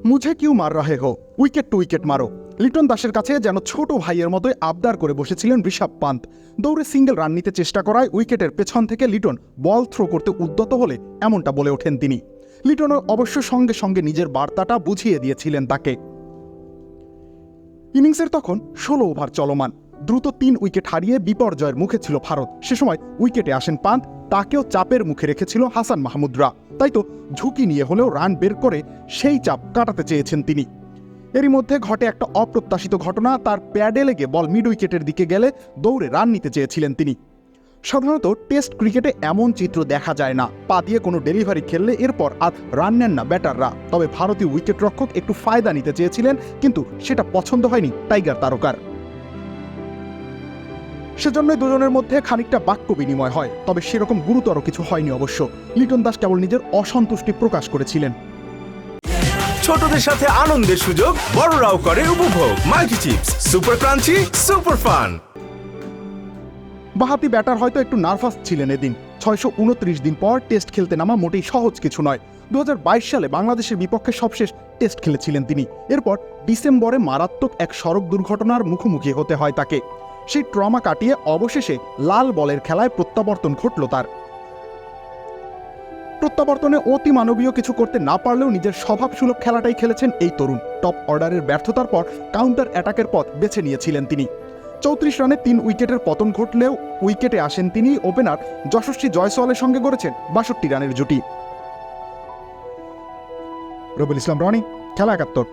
মুঝে কিউ মার রাহে হো, উইকেট টু উইকেট মারো। লিটন দাসের কাছে যেন ছোট ভাইয়ের মতোই আবদার করে বসেছিলেন ঋষভ পান্ত। দৌড়ে সিঙ্গেল রান নিতে চেষ্টা করায় উইকেটের পেছন থেকে লিটন বল থ্রো করতে উদ্যত হলে এমনটা বলে ওঠেন তিনি। লিটনও অবশ্য সঙ্গে সঙ্গে নিজের বার্তাটা বুঝিয়ে দিয়েছিলেন তাকে। ইনিংসের তখন ১৬ ওভার চলমান। দ্রুত ৩ উইকেট হারিয়ে বিপর্যয়ের মুখে ছিল ভারত। সে সময় উইকেটে আসেন পান্ত, তাকেও চাপের মুখে রেখেছিল হাসান মাহমুদরা। তাই তো ঝুঁকি নিয়ে হলেও রান বের করে সেই চাপ কাটাতে চেয়েছেন তিনি। এরই মধ্যে ঘটে একটা অপ্রত্যাশিত ঘটনা। তার প্যাডে লেগে বল মিড উইকেটের দিকে গেলে দৌড়ে রান নিতে চেয়েছিলেন তিনি। সাধারণত টেস্ট ক্রিকেটে এমন চিত্র দেখা যায় না। পা দিয়ে কোনো ডেলিভারি খেললে এরপর আর রান নেন না ব্যাটাররা। তবে ভারতীয় উইকেট রক্ষক একটু ফায়দা নিতে চেয়েছিলেন, কিন্তু সেটা পছন্দ হয়নি টাইগার তারকার। সেজন্যই দুজনের মধ্যে খানিকটা বাক্য বিনিময় হয়, তবে সেরকম গুরুতর কিছু হয়নি অবশ্য। লিটন দাস কেবল নিজের অসন্তুষ্টি প্রকাশ করেছিলেন। ছোটদের সাথে আনন্দের সুযোগ বড়রাও করে উপভোগ। Multi chips, super crunchy, super fun. বাহাতি ব্যাটার হয়তো একটু নার্ভাস ছিলেন এদিন। ৬২৯ দিন পর টেস্ট খেলতে নামা মোটেই সহজ কিছু নয়। ২০২২ সালে বাংলাদেশের বিপক্ষে সবশেষ টেস্ট খেলেছিলেন তিনি। এরপর ডিসেম্বরে মারাত্মক এক সড়ক দুর্ঘটনার মুখোমুখি হতে হয় তাকে। সেই ট্রমা কাটিয়ে অবশেষে লাল বলের খেলায় প্রত্যাবর্তন ঘটল তার। প্রত্যাবর্তনে অতি মানবীয় কিছু করতে না পারলেও নিজের স্বভাবসুলভ খেলাটাই খেলেছেন এই তরুণ। টপ অর্ডারের ব্যর্থতার পর কাউন্টার অ্যাটাকের পথ বেছে নিয়েছিলেন তিনি। ৩৪ রানে ৩ উইকেটের পতন ঘটলেও উইকেটে আসেন তিনি। ওপেনার যশস্বী জয়সওয়ালের সঙ্গে গড়েছেন ৬২ রানের জুটি। রবিউল ইসলাম রনি, খেলা ৭১।